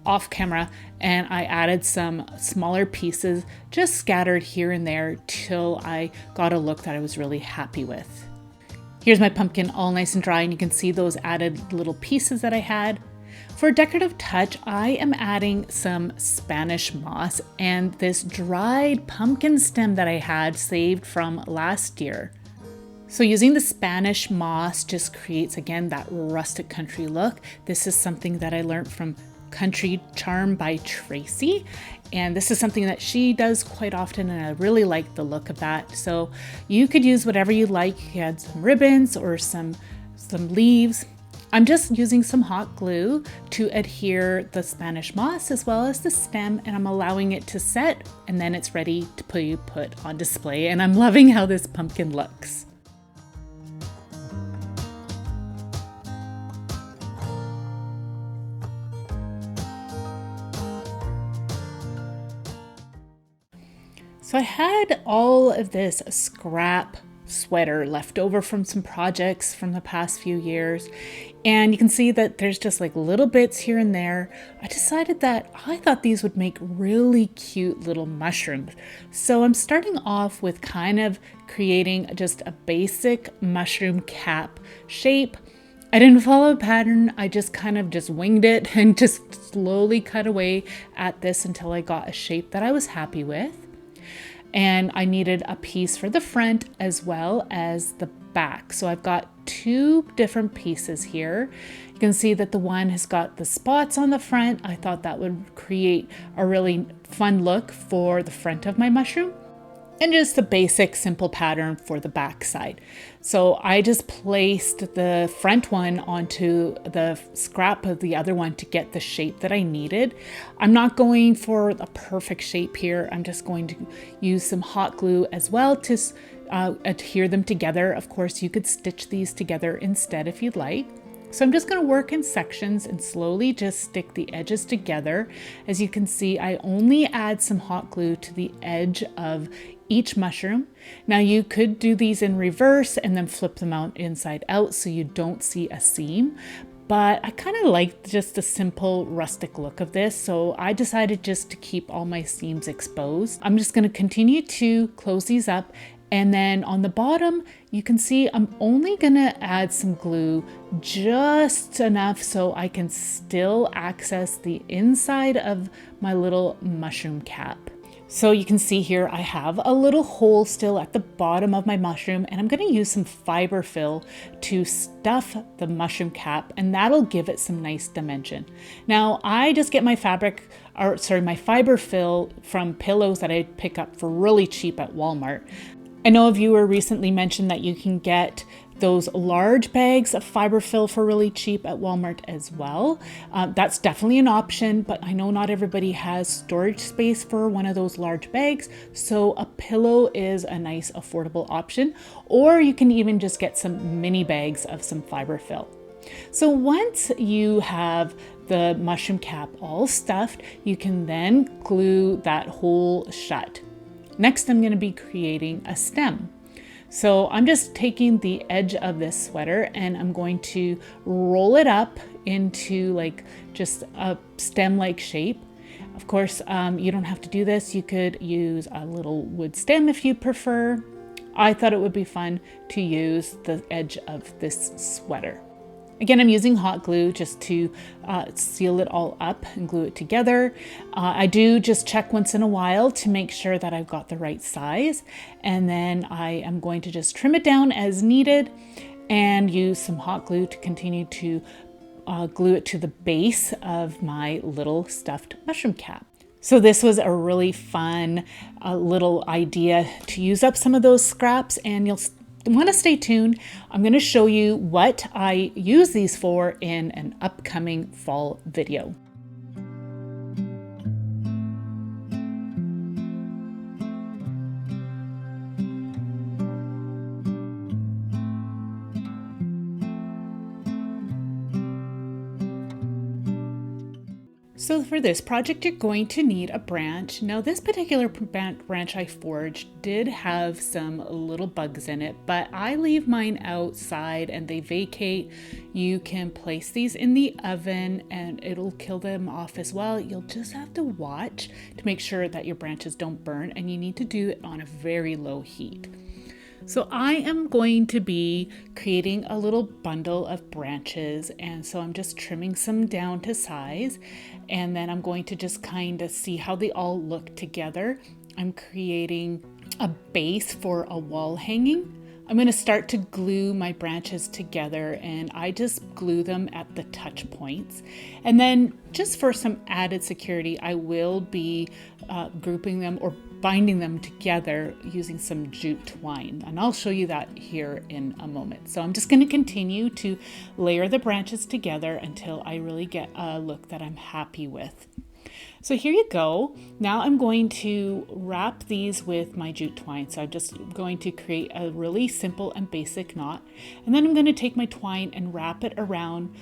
off camera and I added some smaller pieces just scattered here and there till I got a look that I was really happy with. Here's my pumpkin all nice and dry, and you can see those added little pieces that I had. For a decorative touch, I am adding some Spanish moss and this dried pumpkin stem that I had saved from last year. So using the Spanish moss just creates, again, that rustic country look. This is something that I learned from Country Charm by Tracy, and this is something that she does quite often, and I really like the look of that. So you could use whatever you like. You can add some ribbons or some leaves. I'm just using some hot glue to adhere the Spanish moss as well as the stem, and I'm allowing it to set, and then it's ready to put on display, and I'm loving how this pumpkin looks. So I had all of this scrap sweater left over from some projects from the past few years, and you can see that there's just like little bits here and there. I decided that I thought these would make really cute little mushrooms. So I'm starting off with kind of creating just a basic mushroom cap shape. I didn't follow a pattern. I just kind of just winged it and just slowly cut away at this until I got a shape that I was happy with. And I needed a piece for the front as well as the back. So I've got 2 different pieces here. You can see that the one has got the spots on the front. I thought that would create a really fun look for the front of my mushroom. And just the basic simple pattern for the back side. So I just placed the front one onto the scrap of the other one to get the shape that I needed. I'm not going for a perfect shape here. I'm just going to use some hot glue as well to adhere them together. Of course, you could stitch these together instead if you'd like. So I'm just going to work in sections and slowly just stick the edges together. As you can see, I only add some hot glue to the edge of each mushroom. Now you could do these in reverse and then flip them out inside out so you don't see a seam. But I kind of like just the simple rustic look of this, so I decided just to keep all my seams exposed. I'm just going to continue to close these up, and then on the bottom you can see I'm only going to add some glue, just enough so I can still access the inside of my little mushroom cap. So you can see here I have a little hole still at the bottom of my mushroom, and I'm going to use some fiber fill to stuff the mushroom cap, and that'll give it some nice dimension. Now I just get my my fiber fill from pillows that I pick up for really cheap at Walmart. I know a viewer recently mentioned that you can get those large bags of fiber fill for really cheap at Walmart as well. That's definitely an option, but I know not everybody has storage space for one of those large bags, so a pillow is a nice affordable option, or you can even just get some mini bags of some fiber fill. So once you have the mushroom cap all stuffed, you can then glue that hole shut. Next, I'm going to be creating a stem. So I'm just taking the edge of this sweater and I'm going to roll it up into like just a stem-like shape. Of course, you don't have to do this. You could use a little wood stem if you prefer. I thought it would be fun to use the edge of this sweater. Again, I'm using hot glue just to seal it all up and glue it together. I do just check once in a while to make sure that I've got the right size. And then I am going to just trim it down as needed and use some hot glue to continue to glue it to the base of my little stuffed mushroom cap. So this was a really fun little idea to use up some of those scraps, and you'll want to stay tuned. I'm going to show you what I use these for in an upcoming fall video. So for this project, you're going to need a branch. Now this particular branch I forged did have some little bugs in it, but I leave mine outside and they vacate. You can place these in the oven and it'll kill them off as well. You'll just have to watch to make sure that your branches don't burn, and you need to do it on a very low heat. So I am going to be creating a little bundle of branches, and so I'm just trimming some down to size, and then I'm going to just kind of see how they all look together. I'm creating a base for a wall hanging. I'm going to start to glue my branches together, and I just glue them at the touch points. And then just for some added security, I will be grouping them or binding them together using some jute twine. And I'll show you that here in a moment. So I'm just going to continue to layer the branches together until I really get a look that I'm happy with. So here you go. Now I'm going to wrap these with my jute twine. So I'm just going to create a really simple and basic knot. And then I'm going to take my twine and wrap it around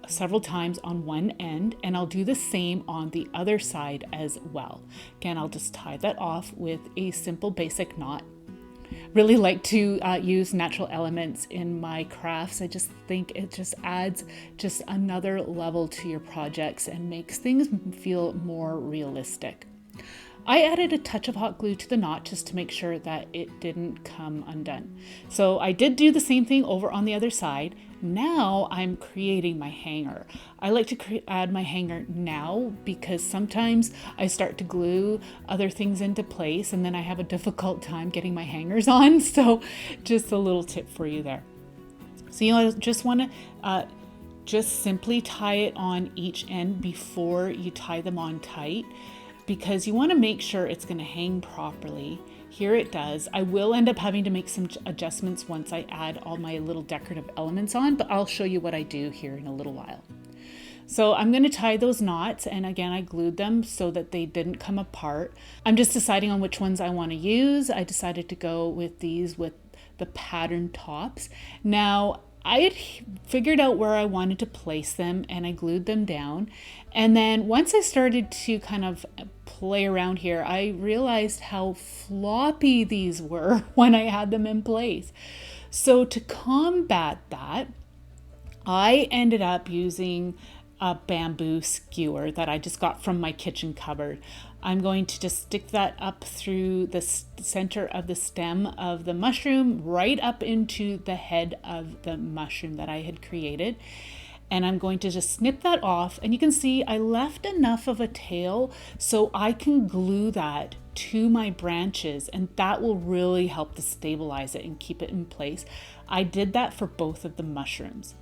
several times on one end, and I'll do the same on the other side as well. Again, I'll just tie that off with a simple basic knot. Really like to use natural elements in my crafts. I just think it just adds just another level to your projects and makes things feel more realistic. I added a touch of hot glue to the knot just to make sure that it didn't come undone. So I did do the same thing over on the other side. Now I'm creating my hanger. I like to add my hanger now because sometimes I start to glue other things into place and then I have a difficult time getting my hangers on. So just a little tip for you there. So you just want to just simply tie it on each end before you tie them on tight, because you want to make sure it's going to hang properly. Here it does. I will end up having to make some adjustments once I add all my little decorative elements on, but I'll show you what I do here in a little while. So I'm going to tie those knots, and again I glued them so that they didn't come apart. I'm just deciding on which ones I want to use. I decided to go with these with the pattern tops. Now I had figured out where I wanted to place them and I glued them down. And then once I started to kind of play around here, I realized how floppy these were when I had them in place. So to combat that, I ended up using a bamboo skewer that I just got from my kitchen cupboard. I'm going to just stick that up through the center of the stem of the mushroom, right up into the head of the mushroom that I had created. and I'm going to just snip that off. And you can see I left enough of a tail so I can glue that to my branches, and that will really help to stabilize it and keep it in place. I did that for both of the mushrooms.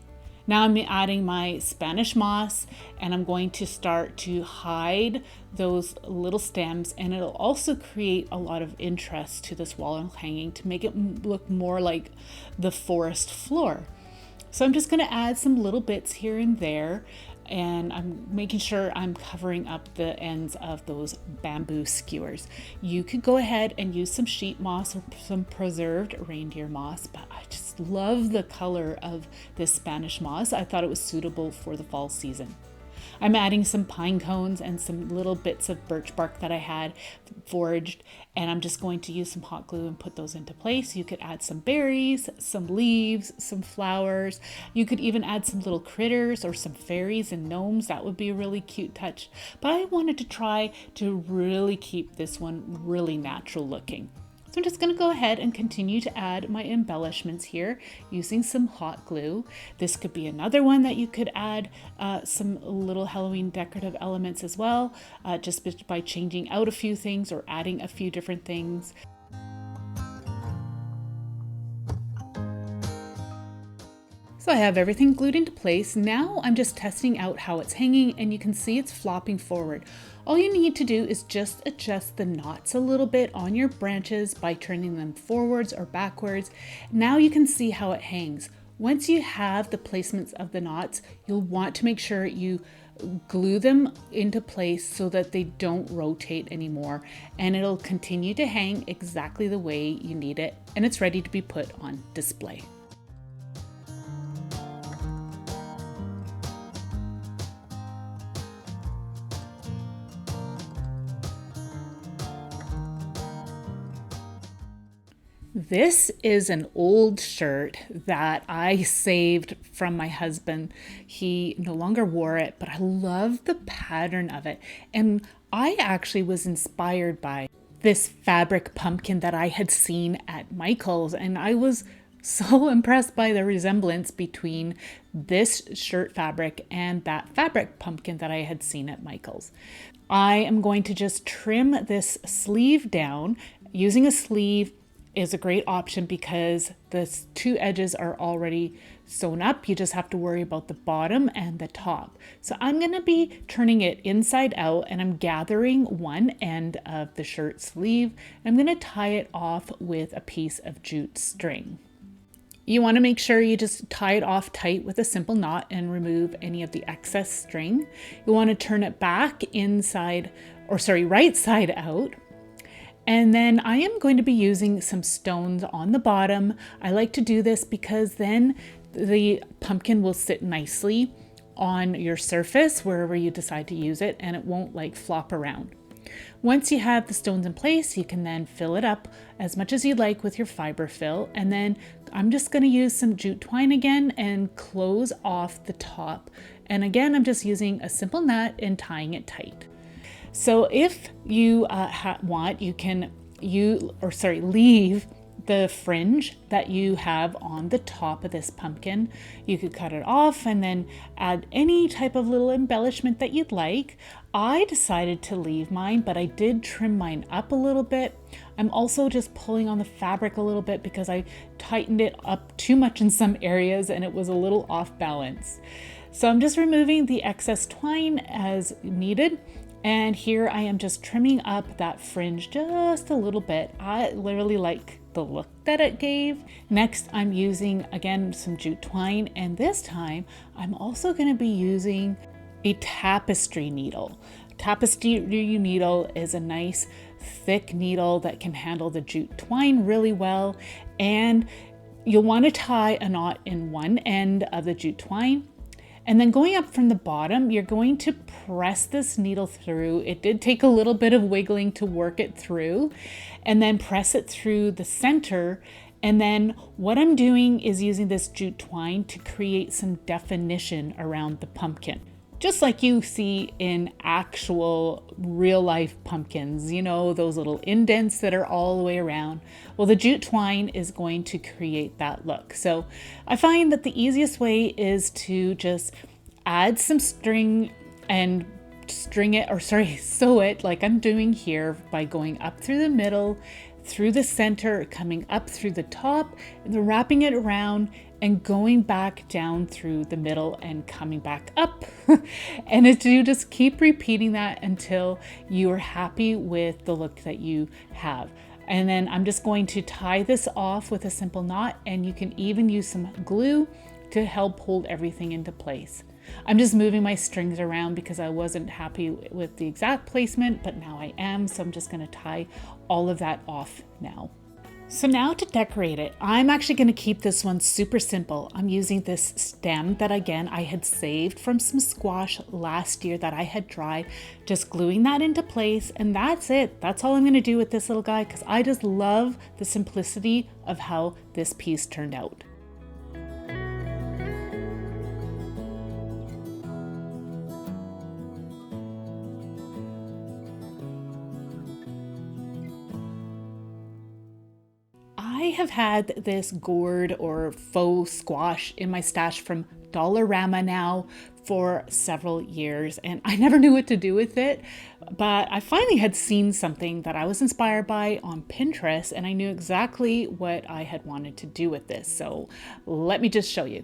Now I'm adding my Spanish moss, and I'm going to start to hide those little stems, and it'll also create a lot of interest to this wall hanging to make it look more like the forest floor. So I'm just going to add some little bits here and there, and I'm making sure I'm covering up the ends of those bamboo skewers. You could go ahead and use some sheet moss or some preserved reindeer moss, but I just love the color of this Spanish moss. I thought it was suitable for the fall season. I'm adding some pine cones and some little bits of birch bark that I had foraged, and I'm just going to use some hot glue and put those into place. You could add some berries, some leaves, some flowers. You could even add some little critters or some fairies and gnomes. That would be a really cute touch. But I wanted to try to really keep this one really natural looking. So I'm just going to go ahead and continue to add my embellishments here using some hot glue. This could be another one that you could add some little Halloween decorative elements as well, just by changing out a few things or adding a few different things. So I have everything glued into place. Now I'm just testing out how it's hanging, and you can see it's flopping forward. All you need to do is just adjust the knots a little bit on your branches by turning them forwards or backwards. Now you can see how it hangs. Once you have the placements of the knots, you'll want to make sure you glue them into place so that they don't rotate anymore, and it'll continue to hang exactly the way you need it, and it's ready to be put on display. This is an old shirt that I saved from my husband. He no longer wore it, but I love the pattern of it. And I actually was inspired by this fabric pumpkin that I had seen at Michael's, and I was so impressed by the resemblance between this shirt fabric and that fabric pumpkin that I had seen at Michael's. I am going to just trim this sleeve down. Using a sleeve is a great option because the two edges are already sewn up. You just have to worry about the bottom and the top. So I'm going to be turning it inside out, and I'm gathering one end of the shirt sleeve. I'm going to tie it off with a piece of jute string. You want to make sure you just tie it off tight with a simple knot and remove any of the excess string. You want to turn it back right side out. And then I am going to be using some stones on the bottom. I like to do this because then the pumpkin will sit nicely on your surface wherever you decide to use it, and it won't like flop around. Once you have the stones in place, you can then fill it up as much as you like with your fiber fill. And then I'm just going to use some jute twine again and close off the top. And again, I'm just using a simple knot and tying it tight. So if you want, you can leave the fringe that you have on the top of this pumpkin. You could cut it off and then add any type of little embellishment that you'd like. I decided to leave mine, but I did trim mine up a little bit. I'm also just pulling on the fabric a little bit because I tightened it up too much in some areas and it was a little off balance. So I'm just removing the excess twine as needed. And here I am just trimming up that fringe just a little bit. I literally like the look that it gave. Next, I'm using, again, some jute twine. And this time, I'm also going to be using a tapestry needle. Tapestry needle is a nice thick needle that can handle the jute twine really well. And you'll want to tie a knot in one end of the jute twine. And then going up from the bottom, you're going to press this needle through. It did take a little bit of wiggling to work it through, and then press it through the center. And then what I'm doing is using this jute twine to create some definition around the pumpkin. Just like you see in actual real life pumpkins, you know, those little indents that are all the way around. Well, the jute twine is going to create that look. So I find that the easiest way is to just add some string and sew it like I'm doing here by going up through the middle, through the center, coming up through the top, and then wrapping it around and going back down through the middle and coming back up. And you just keep repeating that until you are happy with the look that you have. And then I'm just going to tie this off with a simple knot, and you can even use some glue to help hold everything into place. I'm just moving my strings around because I wasn't happy with the exact placement, but now I am. So I'm just going to tie all of that off now. So now to decorate it, I'm actually going to keep this one super simple. I'm using this stem that again I had saved from some squash last year that I had dried, just gluing that into place, and that's it. That's all I'm going to do with this little guy because I just love the simplicity of how this piece turned out. I have had this gourd or faux squash in my stash from Dollarama now for several years, and I never knew what to do with it, but I finally had seen something that I was inspired by on Pinterest, and I knew exactly what I had wanted to do with this. So let me just show you.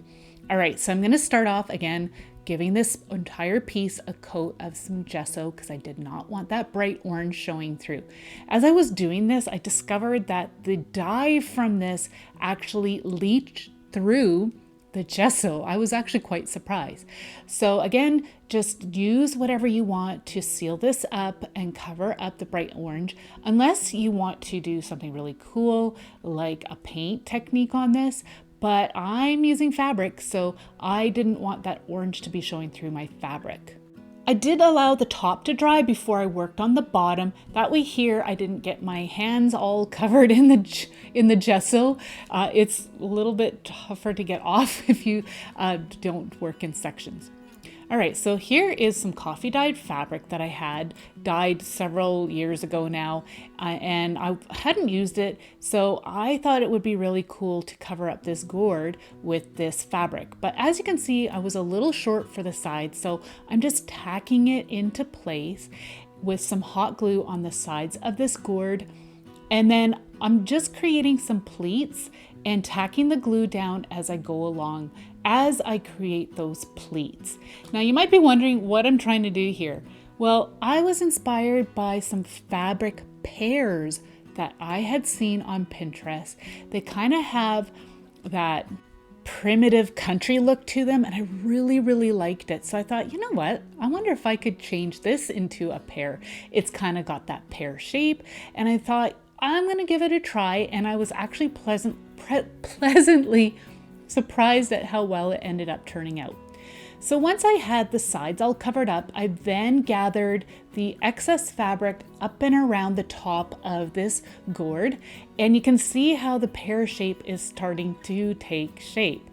All right, so I'm going to start off again giving this entire piece a coat of some gesso because I did not want that bright orange showing through. As I was doing this, I discovered that the dye from this actually leached through the gesso. I was actually quite surprised. So again, just use whatever you want to seal this up and cover up the bright orange, unless you want to do something really cool like a paint technique on this. But I'm using fabric, so I didn't want that orange to be showing through my fabric. I did allow the top to dry before I worked on the bottom. That way here I didn't get my hands all covered in the gesso. It's a little bit tougher to get off if you don't work in sections. All right, so here is some coffee dyed fabric that I had dyed several years ago now, and I hadn't used it, so I thought it would be really cool to cover up this gourd with this fabric. But as you can see, I was a little short for the sides, so I'm just tacking it into place with some hot glue on the sides of this gourd, and then I'm just creating some pleats and tacking the glue down as I go along as I create those pleats. Now you might be wondering what I'm trying to do here. Well, I was inspired by some fabric pairs that I had seen on Pinterest. They kind of have that primitive country look to them, and I really liked it. So I thought, you know what? I wonder if I could change this into a pear. It's kind of got that pear shape, and I thought I'm gonna give it a try, and I was actually pleasantly surprised at how well it ended up turning out. So once I had the sides all covered up, I then gathered the excess fabric up and around the top of this gourd, and you can see how the pear shape is starting to take shape.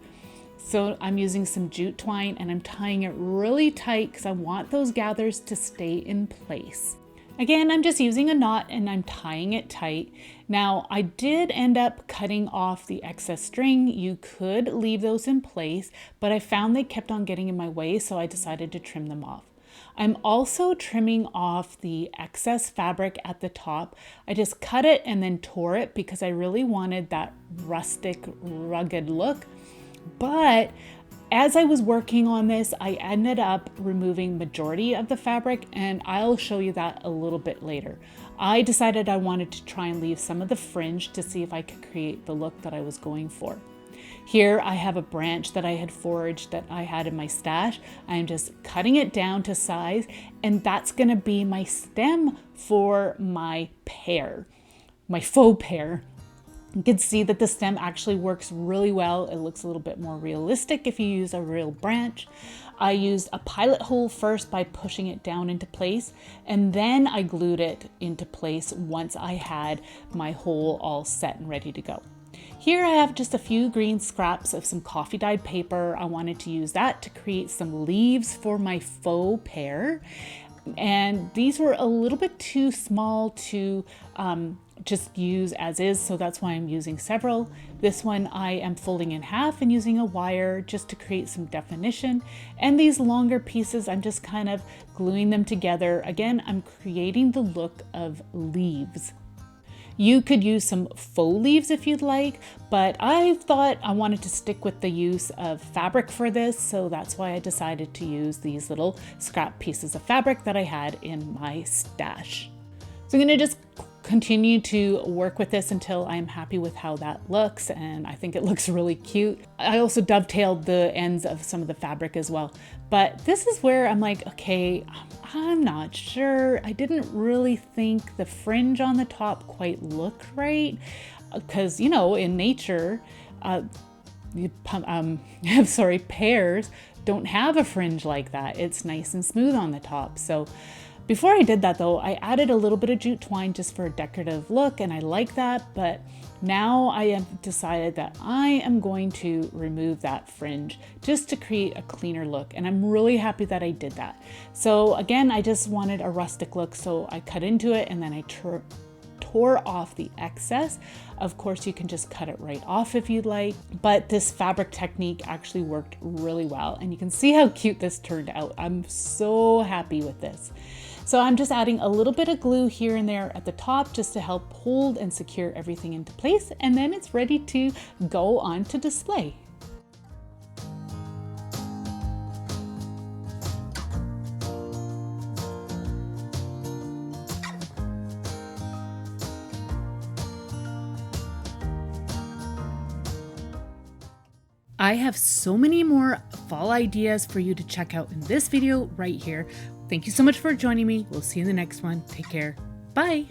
So I'm using some jute twine and I'm tying it really tight because I want those gathers to stay in place. Again, I'm just using a knot and I'm tying it tight. Now, I did end up cutting off the excess string. You could leave those in place, but I found they kept on getting in my way, so I decided to trim them off. I'm also trimming off the excess fabric at the top. I just cut it and then tore it because I really wanted that rustic, rugged look. But as I was working on this, I ended up removing majority of the fabric, and I'll show you that a little bit later. I decided I wanted to try and leave some of the fringe to see if I could create the look that I was going for. Here I have a branch that I had foraged that I had in my stash. I'm just cutting it down to size, and that's gonna be my stem for my pear, my faux pear. You can see that the stem actually works really well. It looks a little bit more realistic if you use a real branch. I used a pilot hole first by pushing it down into place, and then I glued it into place once I had my hole all set and ready to go. Here I have just a few green scraps of some coffee dyed paper. I wanted to use that to create some leaves for my faux pear. And these were a little bit too small to just use as is, so that's why I'm using several. This one I am folding in half and using a wire just to create some definition. And these longer pieces, I'm just kind of gluing them together. Again, I'm creating the look of leaves. You could use some faux leaves if you'd like, but I thought I wanted to stick with the use of fabric for this, so that's why I decided to use these little scrap pieces of fabric that I had in my stash. So I'm gonna just continue to work with this until I'm happy with how that looks, and I think it looks really cute. I also dovetailed the ends of some of the fabric as well, but this is where I'm like, okay, I'm not sure. I didn't really think the fringe on the top quite looked right, because you know, in nature, pears don't have a fringe like that. It's nice and smooth on the top. So before I did that though, I added a little bit of jute twine just for a decorative look, and I like that, but now I have decided that I am going to remove that fringe just to create a cleaner look, and I'm really happy that I did that. So again, I just wanted a rustic look, so I cut into it and then I tore off the excess. Of course, you can just cut it right off if you'd like, but this fabric technique actually worked really well, and you can see how cute this turned out. I'm so happy with this. So I'm just adding a little bit of glue here and there at the top just to help hold and secure everything into place, and then it's ready to go on to display. I have so many more fall ideas for you to check out in this video right here. Thank you so much for joining me. We'll see you in the next one. Take care. Bye.